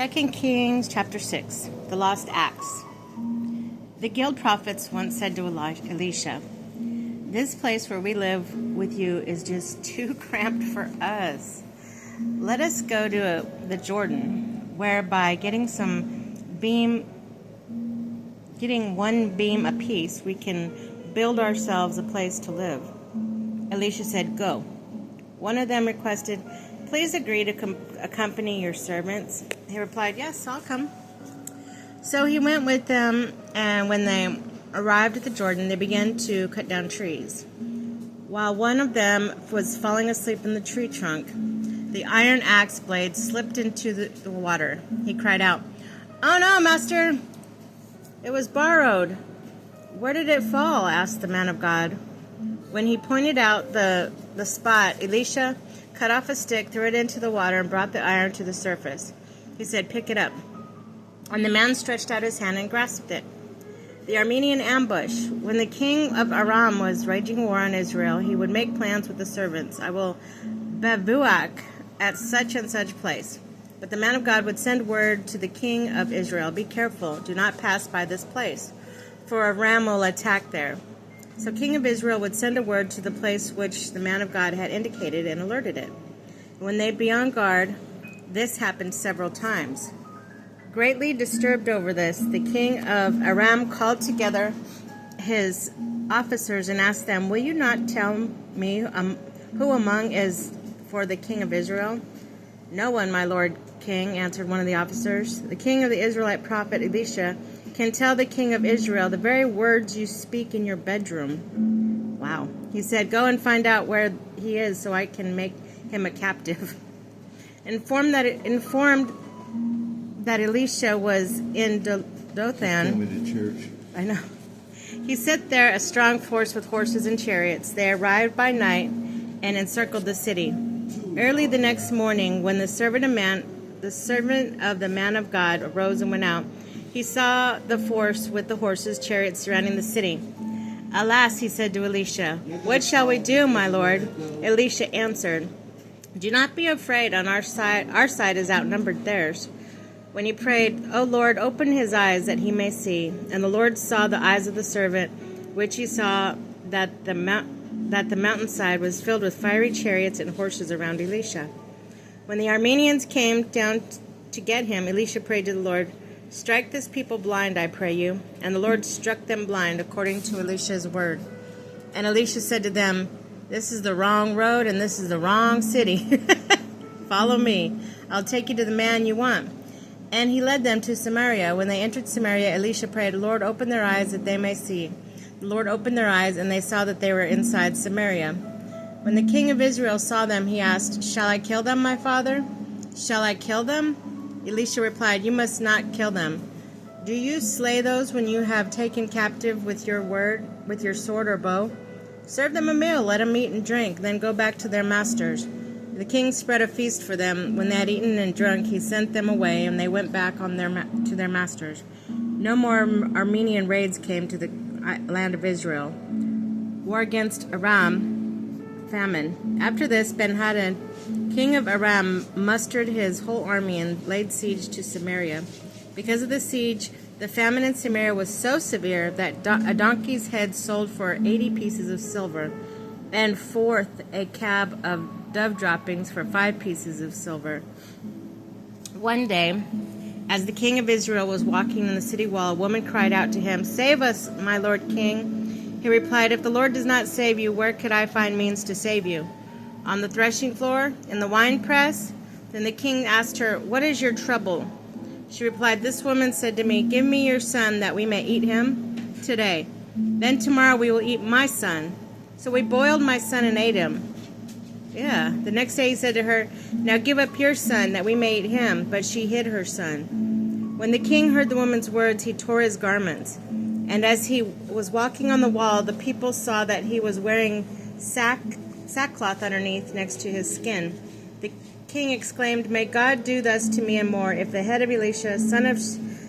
2 Kings chapter 6, the lost axe. The guild prophets once said to Elisha, "This place where we live with you is just too cramped for us. Let us go to the Jordan, where by getting one beam apiece, we can build ourselves a place to live." Elisha said, "Go." One of them requested, "Please agree to accompany your servants." He replied, "Yes, I'll come." So he went with them, and when they arrived at the Jordan, they began to cut down trees. While one of them was falling asleep in the tree trunk, the iron axe blade slipped into the water. He cried out, "Oh no, master! It was borrowed." "Where did it fall?" asked the man of God. When he pointed out the spot, Elisha cut off a stick, threw it into the water, and brought the iron to the surface. He said, "Pick it up." And the man stretched out his hand and grasped it. The Aramean ambush. When the king of Aram was waging war on Israel, he would make plans with the servants. "I will bivouac at such and such place." But the man of God would send word to the king of Israel, "Be careful, do not pass by this place, for Aram will attack there." So king of Israel would send a word to the place which the man of God had indicated and alerted it. When they'd be on guard, this happened several times. Greatly disturbed over this, the king of Aram called together his officers and asked them, "Will you not tell me who among is for the king of Israel?" "No one, my lord king," answered one of the officers. "The king of the Israelite prophet Elisha can tell the king of Israel the very words you speak in your bedroom." Wow. He said, "Go and find out where he is so I can make him a captive." Informed that Elisha was in Dothan, I know, he sent there a strong force with horses and chariots. They arrived by night and encircled the city. Early the next morning, when the servant of the man of God arose and went out, he saw the force with the horses, chariots surrounding the city. "Alas," he said to Elisha, "what shall we do, my lord?" Elisha answered, "Do not be afraid. On our side is outnumbered theirs." When he prayed, "O Lord, open his eyes that he may see." And the Lord saw the eyes of the servant, which he saw that the mountainside was filled with fiery chariots and horses around Elisha. When the Arameans came down to get him, Elisha prayed to the Lord, "Strike this people blind, I pray you." And the Lord struck them blind according to Elisha's word. And Elisha said to them, "This is the wrong road and this is the wrong city. Follow me. I'll take you to the man you want." And he led them to Samaria. When they entered Samaria, Elisha prayed, "Lord, open their eyes that they may see." The Lord opened their eyes, and they saw that they were inside Samaria. When the king of Israel saw them, he asked, "Shall I kill them, my father? Shall I kill them?" Elisha replied, "You must not kill them. Do you slay those when you have taken captive with your sword or bow? Serve them a meal, let them eat and drink, then go back to their masters." The king spread a feast for them. When they had eaten and drunk, he sent them away, and they went back to their masters. No more Aramean raids came to the land of Israel. War against Aram, famine. After this, Ben-Hadad, king of Aram, mustered his whole army and laid siege to Samaria. Because of the siege, the famine in Samaria was so severe that a donkey's head sold for 80 pieces of silver, and forth a cab of dove droppings for 5 pieces of silver. One day, as the king of Israel was walking in the city wall, a woman cried out to him, "Save us, my lord king." He replied, "If the Lord does not save you, where could I find means to save you? On the threshing floor? In the winepress?" Then the king asked her, "What is your trouble?" She replied, "This woman said to me, 'Give me your son that we may eat him today. Then tomorrow we will eat my son.' So we boiled my son and ate him." Yeah. The next day he said to her, "Now give up your son that we may eat him." But she hid her son. When the king heard the woman's words, he tore his garments. And as he was walking on the wall, the people saw that he was wearing sackcloth underneath next to his skin. The king exclaimed, "May God do thus to me and more, if the head of Elisha, son of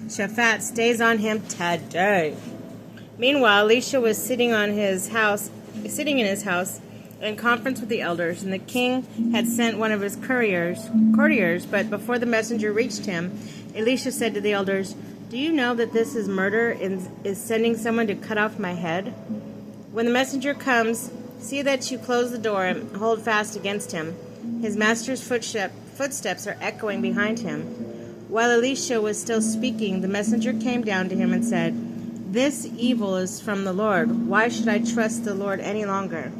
Shaphat, stays on him today." Meanwhile, Elisha was sitting in his house. in conference with the elders, and the king had sent one of his courtiers, but before the messenger reached him, Elisha said to the elders, "Do you know that this is murder and is sending someone to cut off my head? When the messenger comes, see that you close the door and hold fast against him. His master's footsteps are echoing behind him." While Elisha was still speaking, the messenger came down to him and said, "This evil is from the Lord. Why should I trust the Lord any longer?"